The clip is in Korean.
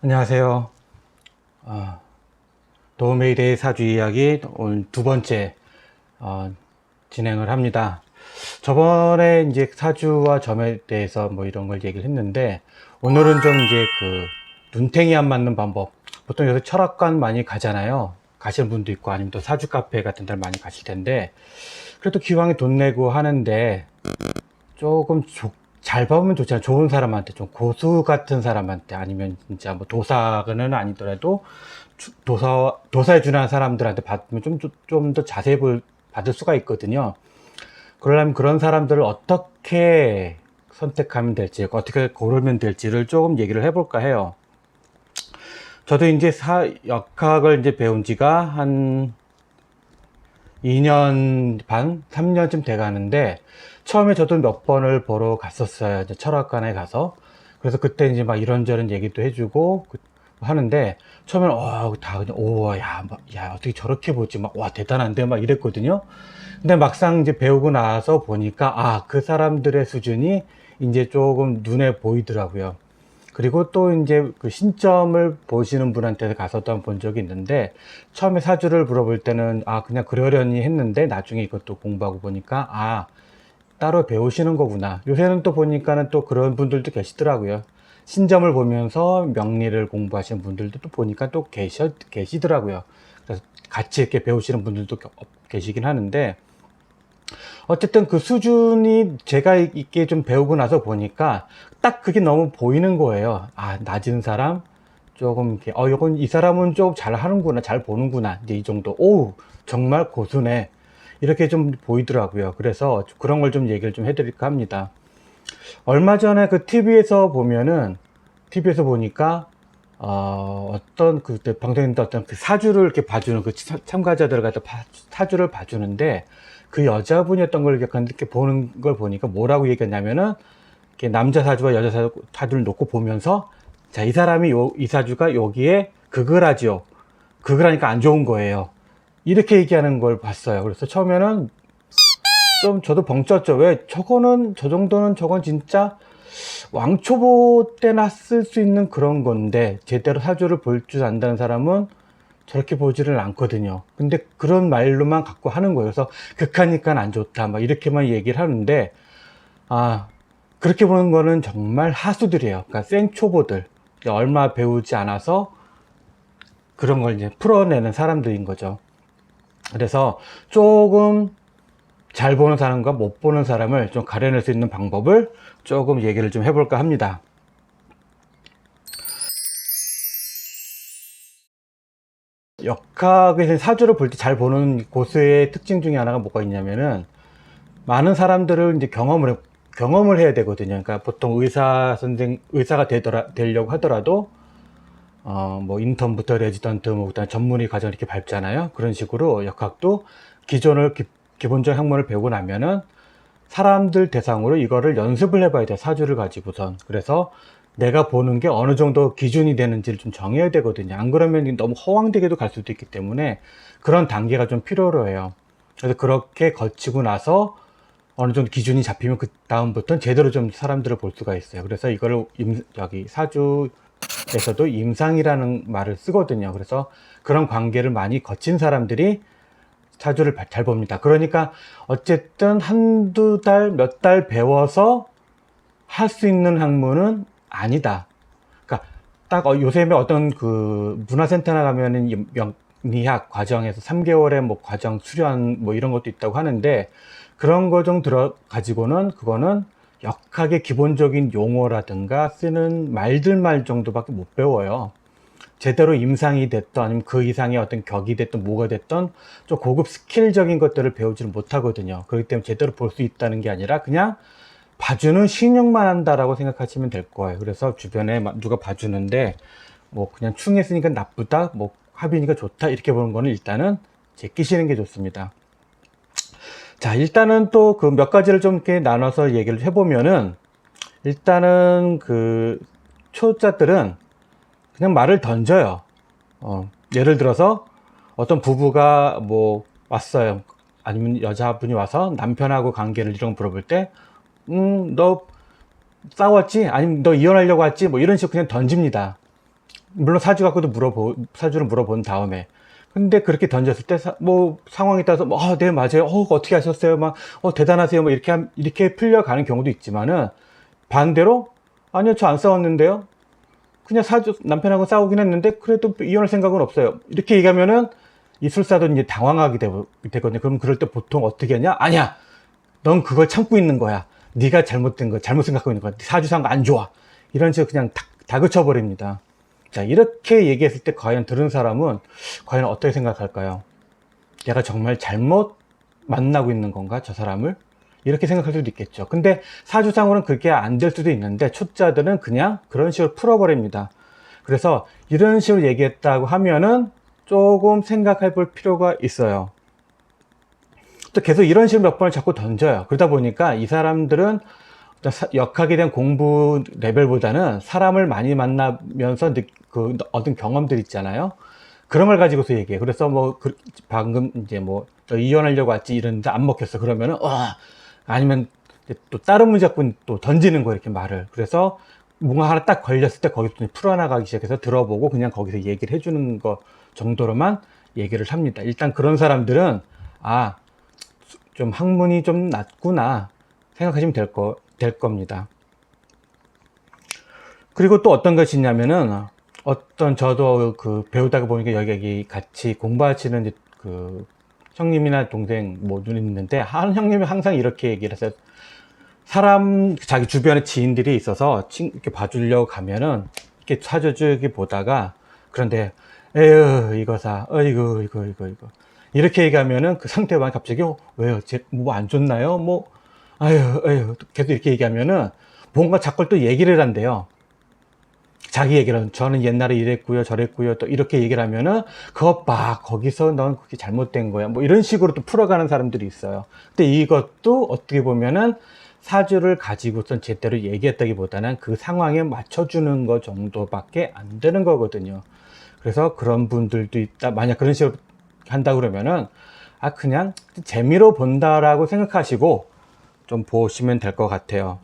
안녕하세요. 어, 도움에 대해 사주 이야기 오늘 두 번째 진행을 합니다. 저번에 이제 사주와 점에 대해서 뭐 이런 걸 얘기를 했는데 오늘은 좀 이제 그 눈탱이 안 맞는 방법. 보통 요새 철학관 많이 가잖아요. 가시는 분도 있고 아니면 또 사주 카페 같은 데를 많이 가실 텐데 그래도 기왕에 돈 내고 하는데 조금 잘 봐보면 좋잖아요. 좋은 사람한테, 좀 고수 같은 사람한테, 아니면 진짜 뭐 도사는 아니더라도 도사에 준하는 사람들한테 받으면 좀 더 자세히 받을 수가 있거든요. 그러려면 그런 사람들을 어떻게 선택하면 될지, 어떻게 고르면 될지를 조금 얘기를 해볼까 해요. 저도 이제 역학을 이제 배운 지가 한 2년 반, 3년쯤 돼 가는데, 처음에 저도 몇 번을 보러 갔었어요. 이제 철학관에 가서. 그래서 그때 이제 막 이런저런 얘기도 해주고 하는데, 처음에는, 다 그냥, 야, 야, 어떻게 저렇게 보지? 막, 와, 대단한데? 막 이랬거든요. 근데 막상 이제 배우고 나서 보니까, 그 사람들의 수준이 이제 조금 눈에 보이더라고요. 그리고 또 이제 그 신점을 보시는 분한테 가서도 한번 본 적이 있는데, 처음에 사주를 물어볼 때는 그냥 그러려니 했는데 나중에 이것도 공부하고 보니까 따로 배우시는 거구나. 요새는 또 보니까는 또 그런 분들도 계시더라고요. 신점을 보면서 명리를 공부하시는 분들도 또 보니까 또 계시더라고요. 그래서 같이 이렇게 배우시는 분들도 계시긴 하는데, 어쨌든 그 수준이 제가 있게 좀 배우고 나서 보니까 딱 그게 너무 보이는 거예요. 낮은 사람, 조금 이렇게, 요건 이 사람은 좀 잘 하는구나, 잘 보는구나. 이제 이 정도. 정말 고수네. 이렇게 좀 보이더라고요. 그래서 그런 걸 좀 얘기를 좀 해드릴까 합니다. 얼마 전에 그 TV에서 보니까, 어떤 그때 방송인데 어떤 그 사주를 이렇게 봐주는 그 참가자들을 갖다 사주를 봐주는데, 그 여자분이었던 걸 이렇게 보는 걸 보니까 뭐라고 얘기했냐면은, 이렇게 남자 사주와 여자 사주를 놓고 보면서, 자, 이 사람이 이 사주가 여기에 극을 하죠. 극을 하니까 안 좋은 거예요. 이렇게 얘기하는 걸 봤어요. 그래서 처음에는 좀 저도 벙 쪘죠. 왜 저 정도는 저건 진짜 왕초보 때나 쓸 수 있는 그런 건데, 제대로 사주를 볼 줄 안다는 사람은 저렇게 보지를 않거든요. 근데 그런 말로만 갖고 하는 거예요. 그래서 극하니까 안 좋다, 막 이렇게만 얘기를 하는데, 그렇게 보는 거는 정말 하수들이에요. 그러니까 생초보들, 얼마 배우지 않아서 그런 걸 이제 풀어내는 사람들인 거죠. 그래서 조금 잘 보는 사람과 못 보는 사람을 좀 가려낼 수 있는 방법을 조금 얘기를 좀 해볼까 합니다. 역학에서 사주를 볼 때 잘 보는 고수의 특징 중에 하나가 뭐가 있냐면은, 많은 사람들을 이제 경험을 해야 되거든요. 그러니까 보통 의사가 되려고 하더라도, 뭐 인턴부터 레지던트, 뭐 그다음 전문의 과정 이렇게 밟잖아요. 그런 식으로 역학도 기본적 학문을 배우고 나면은 사람들 대상으로 이거를 연습을 해봐야 돼요. 사주를 가지고선. 그래서 내가 보는 게 어느 정도 기준이 되는지를 좀 정해야 되거든요. 안 그러면 너무 허황되게도 갈 수도 있기 때문에 그런 단계가 좀 필요로 해요. 그래서 그렇게 거치고 나서 어느 정도 기준이 잡히면 그 다음부터는 제대로 좀 사람들을 볼 수가 있어요. 그래서 이거를 여기 사주에서도 임상이라는 말을 쓰거든요. 그래서 그런 관계를 많이 거친 사람들이 사주를 잘 봅니다. 그러니까 어쨌든 한두 달, 몇 달 배워서 할 수 있는 학문은 아니다. 그러니까 딱 요새 어떤 그 문화센터나 가면은 명리학 과정에서 3개월의 뭐 과정 수련 뭐 이런 것도 있다고 하는데, 그런 거 좀 가지고는 그거는 역학의 기본적인 용어라든가 쓰는 말들만 정도밖에 못 배워요. 제대로 임상이 됐던 아니면 그 이상의 어떤 격이 됐던 뭐가 됐던 좀 고급 스킬적인 것들을 배우지를 못하거든요. 그렇기 때문에 제대로 볼 수 있다는 게 아니라 그냥 봐주는 신용만 한다라고 생각하시면 될 거예요. 그래서 주변에 누가 봐주는데 뭐 그냥 충했으니까 나쁘다, 뭐 합이니까 좋다 이렇게 보는 거는 일단은 제끼시는 게 좋습니다. 자, 일단은 또 그 몇 가지를 좀 이렇게 나눠서 얘기를 해보면은, 일단은 그 초자들은 그냥 말을 던져요. 예를 들어서 어떤 부부가 뭐 왔어요. 아니면 여자분이 와서 남편하고 관계를 이런 거 물어볼 때, 너 싸웠지? 아니면 너 이혼하려고 왔지? 뭐 이런 식으로 그냥 던집니다. 물론 사주 갖고도 사주를 물어본 다음에. 근데 그렇게 던졌을 때, 뭐, 상황에 따라서, 뭐, 네, 맞아요. 어떻게 하셨어요? 막, 대단하세요. 뭐, 이렇게 풀려가는 경우도 있지만은, 반대로, 아니요, 저 안 싸웠는데요. 그냥 남편하고 싸우긴 했는데, 그래도 이혼할 생각은 없어요. 이렇게 얘기하면은, 이술사도 이제 당황하게 되거든요. 그럼 그럴 때 보통 어떻게 하냐? 아니야! 넌 그걸 참고 있는 거야. 네가 잘못된 거, 잘못 생각하고 있는 거야. 사주상 안 좋아. 이런 식으로 그냥 다그쳐버립니다. 자, 이렇게 얘기했을 때 과연 들은 사람은 과연 어떻게 생각할까요? 내가 정말 잘못 만나고 있는 건가? 저 사람을? 이렇게 생각할 수도 있겠죠. 근데 사주상으로는 그렇게 안 될 수도 있는데 초짜들은 그냥 그런 식으로 풀어버립니다. 그래서 이런 식으로 얘기했다고 하면은 조금 생각해 볼 필요가 있어요. 또 계속 이런 식으로 몇 번을 자꾸 던져요. 그러다 보니까 이 사람들은 역학에 대한 공부 레벨보다는 사람을 많이 만나면서 얻은 경험들 있잖아요. 그런 걸 가지고서 얘기해. 그래서 뭐, 방금 이제 뭐, 너 이혼하려고 왔지 이러는데 안 먹혔어. 그러면은, 아니면 또 다른 문제 갖고 또 던지는 거 이렇게 말을. 그래서 뭔가 하나 딱 걸렸을 때 거기서 풀어나가기 시작해서 들어보고 그냥 거기서 얘기를 해주는 거 정도로만 얘기를 합니다. 일단 그런 사람들은, 좀 학문이 좀 낮구나 생각하시면 될 겁니다. 그리고 또 어떤 것이 있냐면은, 저도 배우다가 보니까 여기 같이 공부하시는 형님이나 동생 뭐 눈이 있는데, 한 형님이 항상 이렇게 얘기를 했어요. 자기 주변에 지인들이 있어서 이렇게 봐주려고 가면은, 이렇게 사주주기 보다가, 그런데, 에휴, 이거. 이렇게 얘기하면은 그 상대방이 갑자기, 왜요? 뭐 안 좋나요? 뭐, 아유, 계속 이렇게 얘기하면은, 뭔가 자꾸 또 얘기를 한대요. 자기 얘기를, 저는 옛날에 이랬고요, 저랬고요, 또 이렇게 얘기를 하면은, 그것 봐, 거기서 넌 그게 잘못된 거야. 뭐 이런 식으로 또 풀어가는 사람들이 있어요. 근데 이것도 어떻게 보면은, 사주를 가지고선 제대로 얘기했다기보다는 그 상황에 맞춰주는 것 정도밖에 안 되는 거거든요. 그래서 그런 분들도 있다. 만약 그런 식으로 한다 그러면은, 그냥 재미로 본다라고 생각하시고 좀 보시면 될 것 같아요.